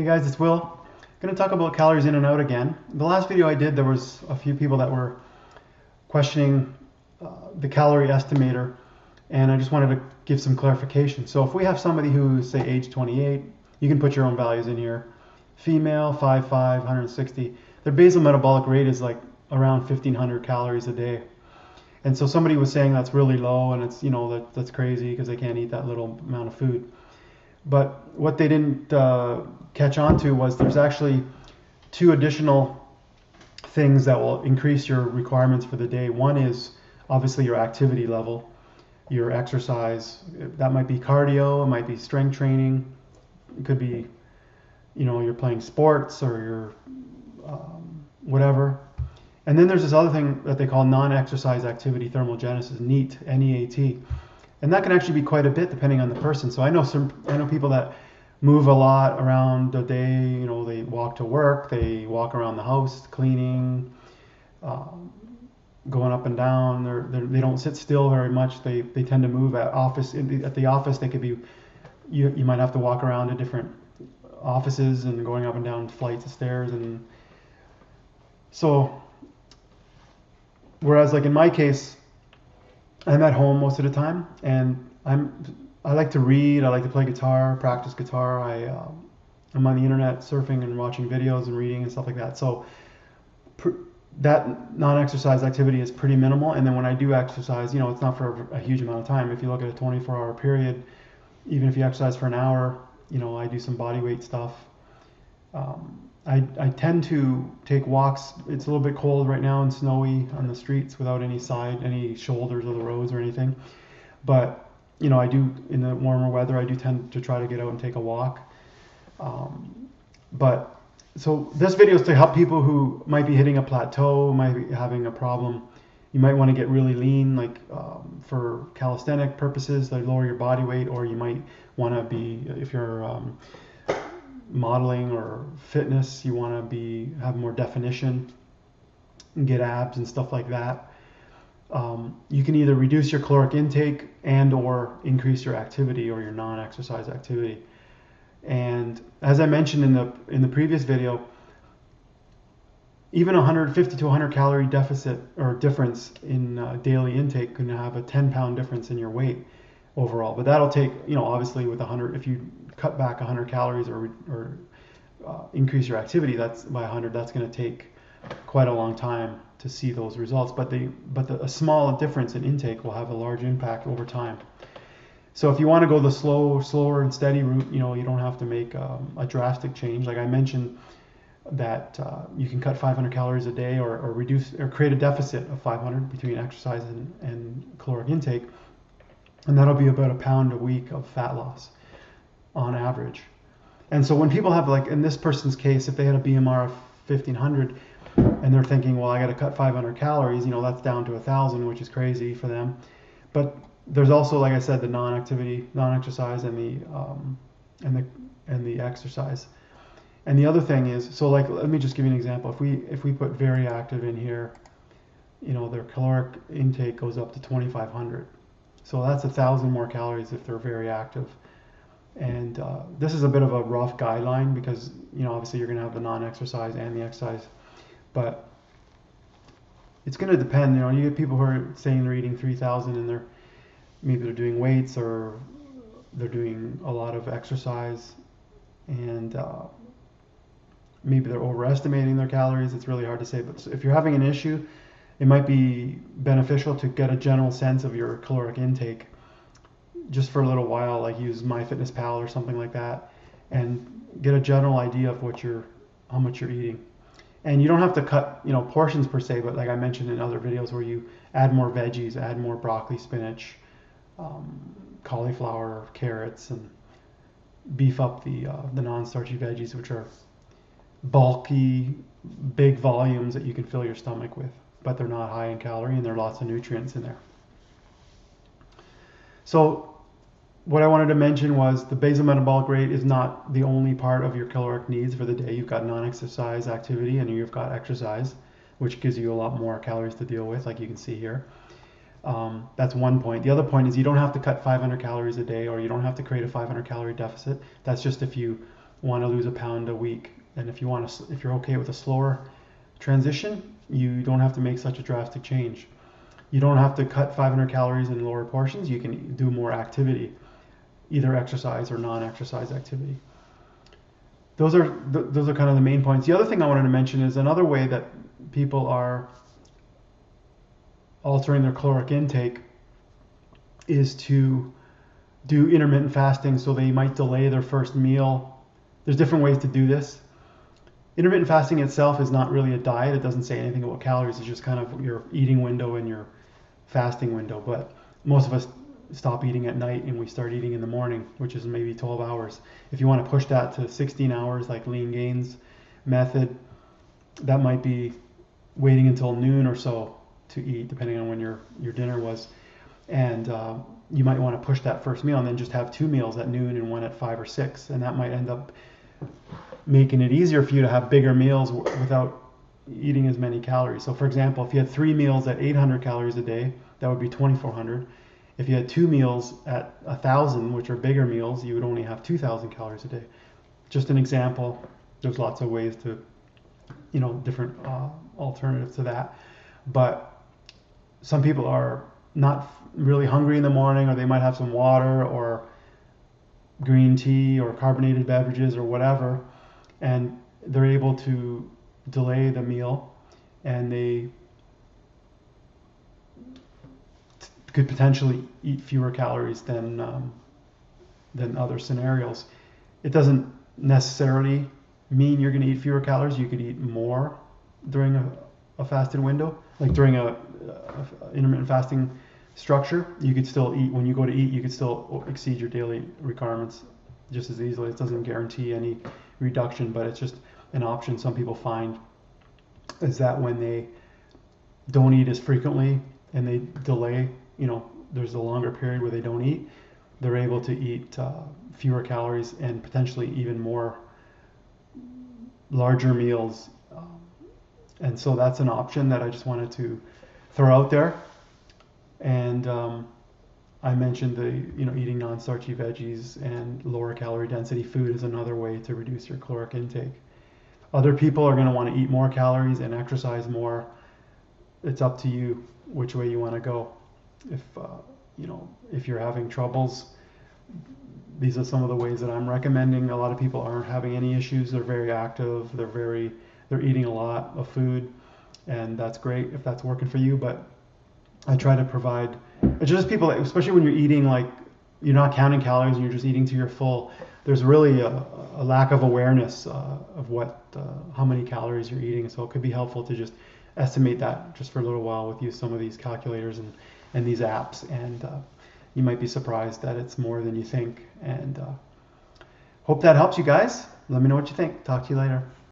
Hey guys, it's Will. I'm going to talk about calories in and out again. The last video I did, there was a few people that were questioning the calorie estimator, and I just wanted to give some clarification. So if we have somebody who's, say, age 28, you can put your own values in here. Female, 5'5", 160. Their basal metabolic rate is like around 1,500 calories a day. And so somebody was saying that's really low, and it's, that's crazy because they can't eat that little amount of food. But what they didn't catch on to was there's actually two additional things that will increase your requirements for the day. One is obviously your activity level, your exercise. That might be cardio, it might be strength training, it could be, you're playing sports or you're whatever. And then there's this other thing that they call non-exercise activity thermogenesis, NEAT, N-E-A-T. And that can actually be quite a bit depending on the person. So I know people that move a lot around the day. They walk to work, they walk around the house, cleaning, going up and down. They don't sit still very much. They tend to move at the office. They could be you might have to walk around to different offices and going up and down flights of stairs. And so, whereas like in my case, I'm at home most of the time, and I like to read, I like to play guitar, practice guitar. I'm on the internet surfing and watching videos and reading and stuff like that. So that non-exercise activity is pretty minimal. And then when I do exercise, it's not for a huge amount of time. If you look at a 24-hour period, even if you exercise for an hour, I do some body weight stuff. I tend to take walks. It's a little bit cold right now and snowy on the streets without any shoulders of the roads or anything. But, I do, in the warmer weather, I do tend to try to get out and take a walk. So this video is to help people who might be hitting a plateau, might be having a problem. You might want to get really lean, like for calisthenic purposes, like lower your body weight, or you might want to be, if you're modeling or fitness, you want to have more definition and get abs and stuff like that. You can either reduce your caloric intake and or increase your activity or your non-exercise activity. And as I mentioned in the previous video, even 150 to 100 calorie deficit or difference in daily intake can have a 10-pound difference in your weight overall. But that'll take, obviously with 100, if you cut back 100 calories or increase your activity by 100, that's going to take quite a long time to see those results. But a small difference in intake will have a large impact over time. So if you want to go the slower and steady route, you don't have to make a drastic change. Like I mentioned, that you can cut 500 calories a day or reduce or create a deficit of 500 between exercise and caloric intake, and that'll be about a pound a week of fat loss on average. And so when people have, like in this person's case, if they had a BMR of 1,500 and they're thinking, well, I got to cut 500 calories, that's down to 1,000, which is crazy for them. But there's also, like I said, the non-exercise, and the exercise. And the other thing is, so like, let me just give you an example. If we put very active in here, their caloric intake goes up to 2,500. So that's 1,000 more calories if they're very active. And this is a bit of a rough guideline because, obviously you're going to have the non-exercise and the exercise. But it's going to depend. You get people who are saying they're eating 3,000 and maybe they're doing weights or they're doing a lot of exercise, and maybe they're overestimating their calories. It's really hard to say. But if you're having an issue, it might be beneficial to get a general sense of your caloric intake just for a little while, like use MyFitnessPal or something like that, and get a general idea of how much you're eating. And you don't have to cut, portions per se, but like I mentioned in other videos where you add more veggies, add more broccoli, spinach, cauliflower, carrots, and beef up the non-starchy veggies, which are bulky, big volumes that you can fill your stomach with, but they're not high in calorie and there are lots of nutrients in there. So what I wanted to mention was the basal metabolic rate is not the only part of your caloric needs for the day. You've got non-exercise activity and you've got exercise, which gives you a lot more calories to deal with, like you can see here. That's one point. The other point is you don't have to cut 500 calories a day, or you don't have to create a 500 calorie deficit. That's just if you want to lose a pound a week. And if you're okay with a slower transition, you don't have to make such a drastic change. You don't have to cut 500 calories in lower portions. You can do more activity, either exercise or non-exercise activity. Those are kind of the main points. The other thing I wanted to mention is another way that people are altering their caloric intake is to do intermittent fasting. So they might delay their first meal. There's different ways to do this. Intermittent fasting itself is not really a diet. It doesn't say anything about calories. It's just kind of your eating window and your fasting window. But most of us stop eating at night and we start eating in the morning, which is maybe 12 hours. If you want to push that to 16 hours, like Lean Gains method, that might be waiting until noon or so to eat, depending on when your dinner was. And you might want to push that first meal and then just have 2 meals at noon and 1 at 5 or 6. And that might end up making it easier for you to have bigger meals without eating as many calories. So for example, if you had 3 meals at 800 calories a day, that would be 2,400. If you had 2 meals at 1,000, which are bigger meals, you would only have 2,000 calories a day. Just an example. There's lots of ways to, different alternatives to that. But some people are not really hungry in the morning, or they might have some water or green tea or carbonated beverages or whatever, and they're able to delay the meal, and they could potentially eat fewer calories than other scenarios. It doesn't necessarily mean you're going to eat fewer calories. You could eat more during a fasted window, like during a intermittent fasting structure. You could still eat. When you go to eat, you could still exceed your daily requirements just as easily. It doesn't guarantee any reduction, but it's just an option some people find, is that when they don't eat as frequently and they delay, there's a longer period where they don't eat, they're able to eat fewer calories and potentially even more larger meals. And so that's an option that I just wanted to throw out there. And I mentioned eating non-starchy veggies and lower calorie density food is another way to reduce your caloric intake. Other people are going to want to eat more calories and exercise more. It's up to you which way you want to go. If you're having troubles, these are some of the ways that I'm recommending. A lot of people aren't having any issues. They're very active. They're eating a lot of food, and that's great if that's working for you. But I try to provide, it's just people, especially when you're eating, like you're not counting calories and you're just eating to your full. There's really a lack of awareness of how many calories you're eating. So it could be helpful to just estimate that just for a little while with some of these calculators and these apps, and you might be surprised that it's more than you think. And hope that helps you guys. Let me know what you think. Talk to you later.